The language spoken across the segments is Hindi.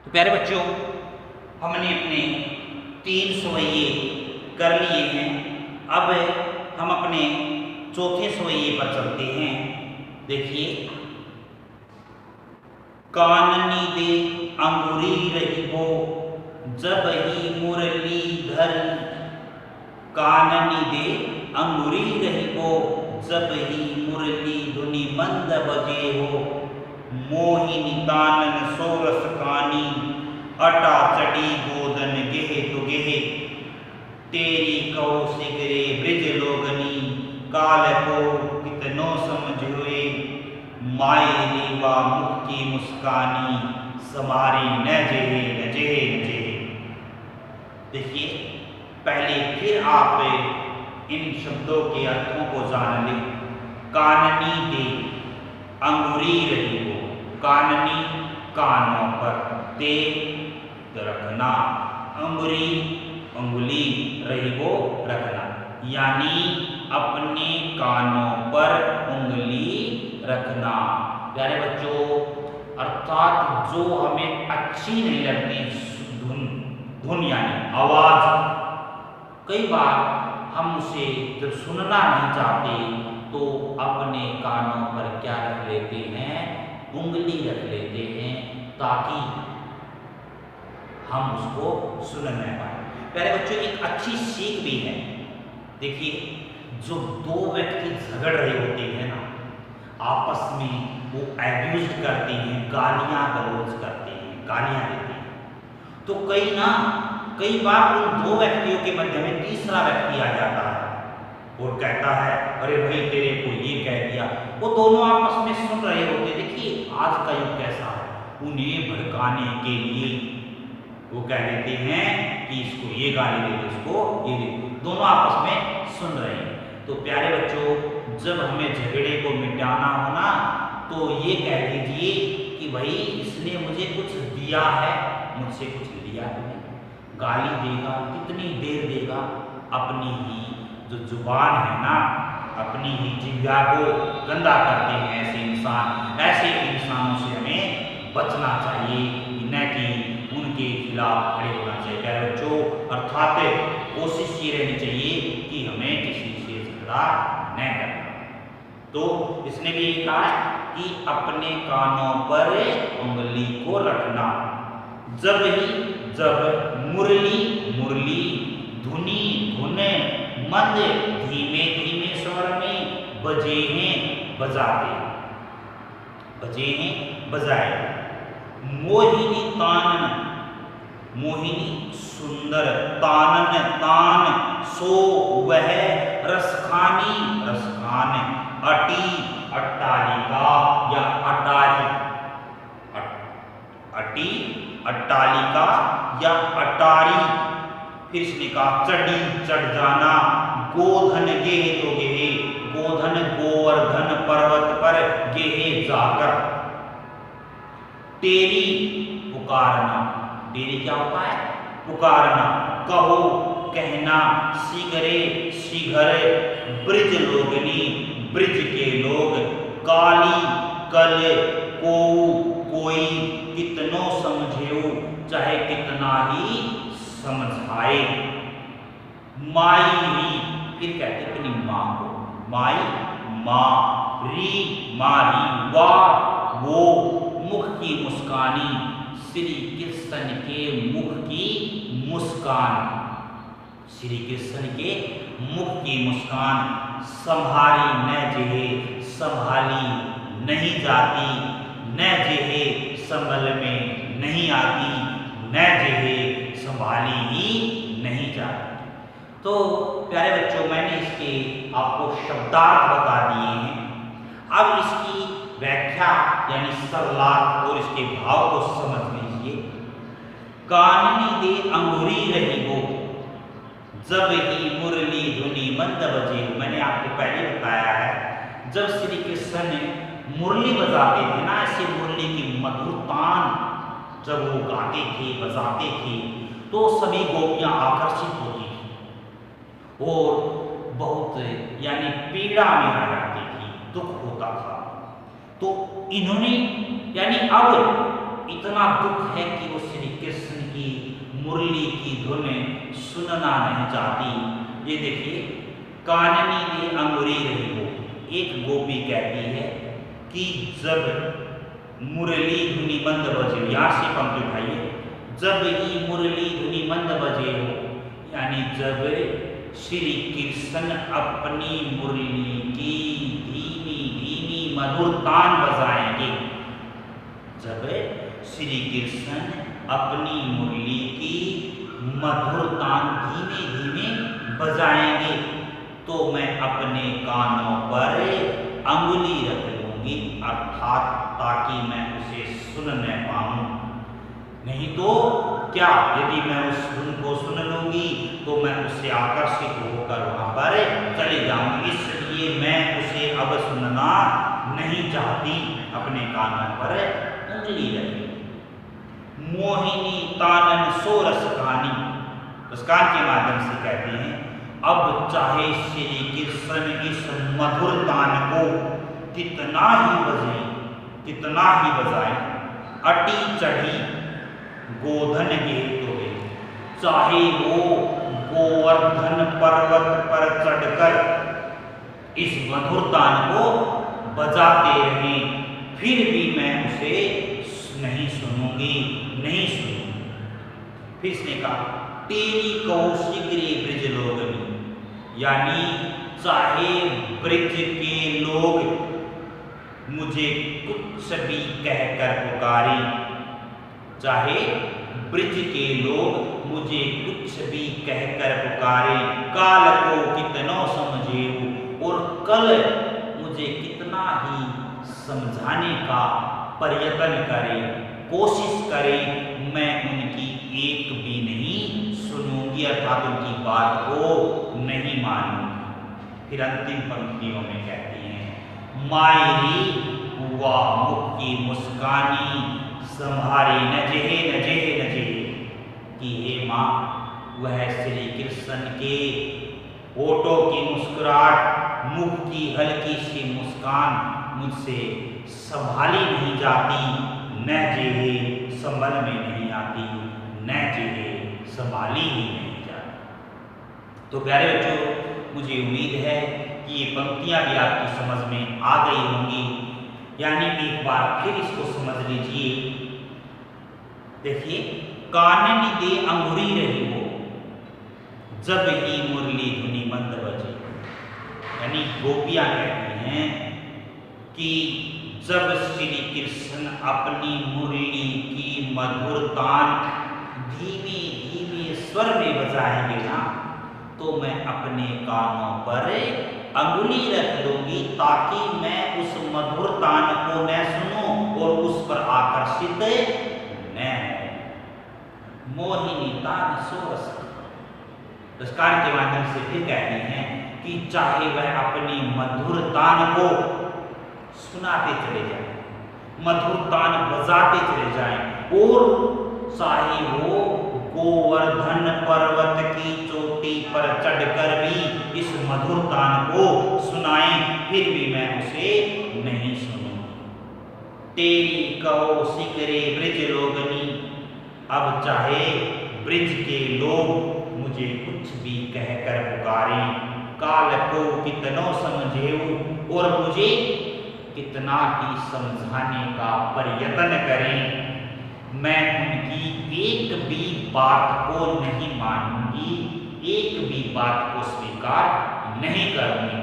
तो प्यारे बच्चों, हमने अपने 3 सवैये कर लिए हैं। अब हम अपने चौथे सवैये पर चलते हैं। देखिए, काननी दे अंगूरी रहिबो जब ही मुरलीधर। काननी दे अंगूरी रहिबो जब ही मुरली धुनि मंद बजे हो। मोहिनी तानन सोरस कानी अटा चढ़ी गोदन गेहे तो गेहे। तेरी कौशिकरे ब्रिज लोगनी काल को कितनो समझोए। माए रीवा मुख की मुस्कानी समारी न जेहे न जेहे न जेहे। देखिए, पहले फिर आप इन शब्दों के अर्थों को जान लें। काननी दे अंगूरी रही हो, काननी कानों पर, दे रखना, अंगुरी अंगुली, रही वो रखना, यानी अपने कानों पर उंगली रखना। प्यारे बच्चों, अर्थात जो हमें अच्छी नहीं लगती धुन यानी आवाज, कई बार हम उसे जब सुनना नहीं चाहते तो अपने कानों पर क्या रख लेते हैं, उंगली रख लेते हैं, ताकि हम उसको सुन न पाए। प्यारे बच्चों, एक अच्छी सीख भी है। देखिए, जो दो व्यक्ति झगड़ रहे होते हैं ना आपस में, वो एब्यूज करते हैं, गालियां गलौज करते हैं, गालियां देते हैं, तो कई बार उन दो व्यक्तियों के मध्य में तीसरा व्यक्ति आ जाता है और कहता है, अरे भाई तेरे को ये कह दिया। वो दोनों आपस में सुन रहे होते। देखिए, आज का युग कैसा है, उन्हें भड़काने के लिए वो कह देते हैं कि इसको ये गाली दे दो, इसको ये दे दो। दोनों आपस में सुन रहे हैं। तो प्यारे बच्चों, जब हमें झगड़े को मिटाना हो ना, तो ये कह दीजिए कि भाई इसने मुझे कुछ दिया है, मुझसे कुछ लिया नहीं। गाली देगा, कितनी देर देगा, अपनी ही जो जुबान है ना, अपनी ही जिह्वा को गंदा करते हैं ऐसे इंसान। ऐसे इंसानों से हमें बचना चाहिए, न कि उनके खिलाफ खड़े होना चाहिए। प्यारे बच्चों, अर्थात कोशिश ये रहनी चाहिए कि हमें किसी से झगड़ा न करना। तो इसने भी कहा कि अपने कानों पर उंगली को रखना। जब मुरली मुरली, धुनी धुन, मंद धीमे धीमे स्वर में, बजे हैं बजाते, बजे हैं बजाए। मोहिनी तानन, मोहिनी सुंदर, तानन तान, सो वह, रसखानी रसखान, अटी अट्टालिका या अटारी, अटी अट्टालिका या अटारी। फिर इसने कहा चढ़ी चढ़ जाना, गोधन गेहे तो गेहे, गोधन गोवर्धन पर्वत पर गेहे जाकर। तेरी पुकारना, तेरी क्या होता है, पुकारना, कहो कहना, शीघ्रे शीघ्र, ब्रिज लोगनी ब्रिज के लोग, काली कल को कोई, कितनो समझेऊ चाहे कितना ही समझाए। माई री, फिर कहते अपनी माँ को, माई माँ, री मारी, वाह वो, मुख की मुस्कानी, श्री कृष्ण के मुख की मुस्कान, श्री कृष्ण के मुख की मुस्कान। संभारी न जेहे, संभाली नहीं जाती, न जेहे संभल में नहीं आती, न जेहे संभाली ही नहीं जाती। तो प्यारे बच्चों, मैंने इसके आपको शब्दार्थ बता दिए हैं। अब इसकी व्याख्या यानी सरलार्थ और इसके भाव को समझ लीजिए। काननी दे अंगूरी रही हो जब ही मुरली धुनि मंद बजे। मैंने आपको पहले बताया है, जब श्री कृष्ण ने मुरली बजाते थे ना, ऐसे मुरली की मधुर तान जब वो गाते थे, बजाते थे, तो सभी गोपियां आकर्षित होती थी और बहुत यानी पीड़ा में आ जाती थी, दुख होता था। तो इन्होंने यानी अब इतना दुख है कि वो श्री कृष्ण की मुरली की धुन सुनना नहीं चाहती। ये देखिए, काननी दे अंगुरी रही हो, एक गोपी कहती है कि जब मुरली धुनी मंद बजे, यहाँ से पंक्ति उठाइए, जब ही मुरली धुनी मंद बजे हो, यानी जब श्री कृष्ण अपनी मुरली की धीमी धीमी मधुर तान बजाएंगे, जब श्री कृष्ण अपनी मुरली की मधुर तान धीमे धीमे बजाएंगे, तो मैं अपने कानों पर अंगुली रख लूंगी, अर्थात ताकि मैं उसे सुन न पाऊं। नहीं तो क्या, यदि मैं उस धुन को सुन लूंगी तो मैं उससे आकर्षित होकर वहां पर चले जाऊंगी, इसलिए मैं उसे अब सुनना नहीं चाहती, अपने कानों पर उंगली रखी। मोहिनी तानन सो रसकानी, रसकान के माध्यम से कहते हैं, अब चाहे श्री कृष्ण इस मधुर तान को कितना ही बजाए, अटी चढ़ी गोधन गेत हुए, चाहे वो गोवर्धन पर्वत पर चढ़कर इस मधुर तान को बजाते रहें, फिर भी मैं उसे नहीं सुनूंगी। फिर इसने कहा, तेरी कौशिक रे ब्रज लोगनी, यानी चाहे ब्रज के लोग मुझे कुछ भी कहकर पुकारे, चाहे ब्रज के लोग मुझे कुछ भी कहकर पुकारे, काल को कितनों समझे, और कल मुझे कितना ही समझाने का प्रयत्न करे, कोशिश करे, मैं उनकी एक भी नहीं सुनूंगी, अर्थात उनकी बात को नहीं मानूंगी। फिर अंतिम पंक्तियों में कहती हैं, मायरी हुआ मुख की मुस्कानी, संभारे न जेहे, कि हे माँ, वह श्री कृष्ण के होठों की मुस्कुराहट, मुख की हल्की सी मुस्कान मुझसे संभाली नहीं जाती, न जेहे संभल में नहीं आती, न जेहे संभाली ही नहीं जाती। तो प्यारे बच्चों, मुझे उम्मीद है कि ये पंक्तियां भी आपकी समझ में आ गई होंगी, यानी एक बार फिर इसको समझ लीजिए। देखिए, काननी दे अंगुरी रही हो, जब ही मुरली धुनी मंद बजे, यानी गोपियां कहती हैं कि जब श्री कृष्ण अपनी मुरली की मधुर तान धीमे धीमे स्वर में बजाएंगे ना, तो मैं अपने कानों पर अंगुली रख दूंगी, ताकि मैं उस मधुर तान को न सुनूं और उस पर आकर्षित न हो। मोहिनी तान सो रसकान के माध्यम से फिर कहती हैं कि चाहे वह अपनी मधुर तान को सुनाते चले जाएं, मधुर तान बजाते चले जाएं, और चाहे वो गोवर्धन पर्वत की चोटी पर चढ़कर भी इस मधुर तान को सुनाएं, फिर भी मैं उसे नहीं सुनूंगी। तेरी कहो सिकरे ब्रज लोगनी, अब चाहे ब्रज के लोग मुझे कुछ भी कहकर पुकारे, काल को कितनों समझेऊ, और मुझे कितना ही समझाने का प्रयत्न करें, मैं उनकी एक भी बात को नहीं मानूंगी, एक भी बात को स्वीकार नहीं करूंगी।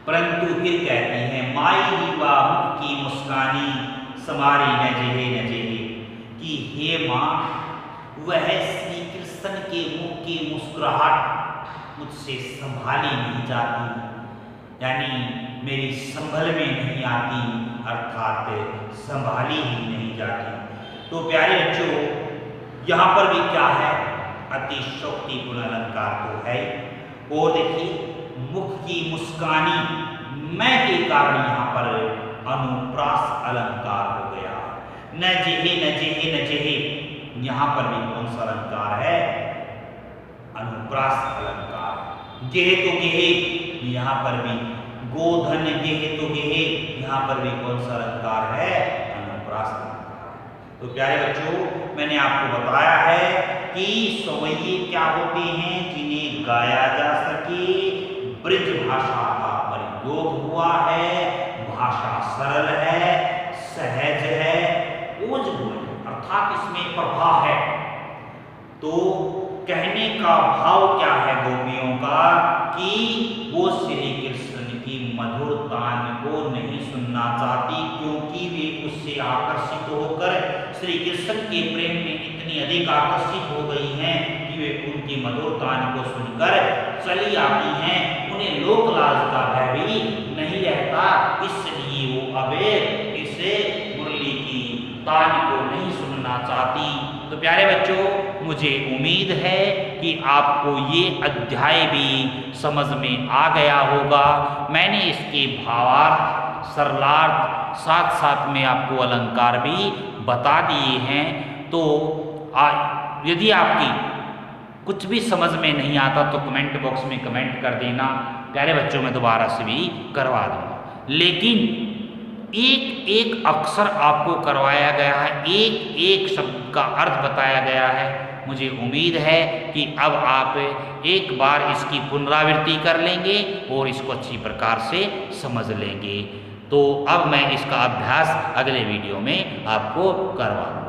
परंतु फिर कहती हैं, माई दीवा मुख की मुस्कानी, समारी न जेहे, कि हे माँ, वह श्री कृष्ण के मुख की मुस्कुराहट मुझसे संभाली नहीं जाती, यानी मेरी संभल में नहीं आती, अर्थात संभाली ही नहीं जाती। तो प्यारे बच्चों, यहाँ पर भी क्या है, अतिशयोक्तिपूर्ण अलंकार तो है, और देखिए मुख की मुस्कानी, मैं के कारण यहाँ पर अनुप्रास अलंकार हो गया। न जेहे, यहाँ पर भी कौन सा अलंकार है, अनुप्रास अलंकार। गेहे तो गेहे, यहाँ पर भी गोधन गेहे तो गेहे, यहाँ पर भी कौन सा अलंकार है, अनुप्रास अलंकार। तो प्यारे बच्चों, मैंने आपको बताया है कि सवैये क्या होते हैं जिन्हें गाया जा सके, ब्रज भाषा का प्रयोग हुआ है, भाषा सरल है, सहज है, ओजपूर्ण है, अर्थात इसमें प्रभाव है। तो कहने का भाव क्या है गोपियों का कि वो श्री कृष्ण की मधुर तान को नहीं सुनना चाहती, क्योंकि वे उससे आकर्षित होकर श्री कृष्ण के प्रेम में इतनी अधिक आकर्षित हो गई हैं कि वे उनकी मधुर तान को सुनकर चली आती हैं। उन्हें लोक लाज का भय भी नहीं रहता, इसलिए वो अब इसे मुरली की तान को नहीं सुनना चाहती। तो प्यारे बच्चों, मुझे उम्मीद है कि आपको ये अध्याय भी समझ में आ गया होगा। मैंने इसके भावार्थ, सरलार्थ, साथ साथ में आपको अलंकार भी बता दिए हैं। तो यदि आपकी कुछ भी समझ में नहीं आता तो कमेंट बॉक्स में कमेंट कर देना, प्यारे बच्चों मैं दोबारा से भी करवा दूँगा। लेकिन एक एक अक्षर आपको करवाया गया है, एक एक शब्द का अर्थ बताया गया है। मुझे उम्मीद है कि अब आप एक बार इसकी पुनरावृत्ति कर लेंगे और इसको अच्छी प्रकार से समझ लेंगे। तो अब मैं इसका अभ्यास अगले वीडियो में आपको करवाऊंगा।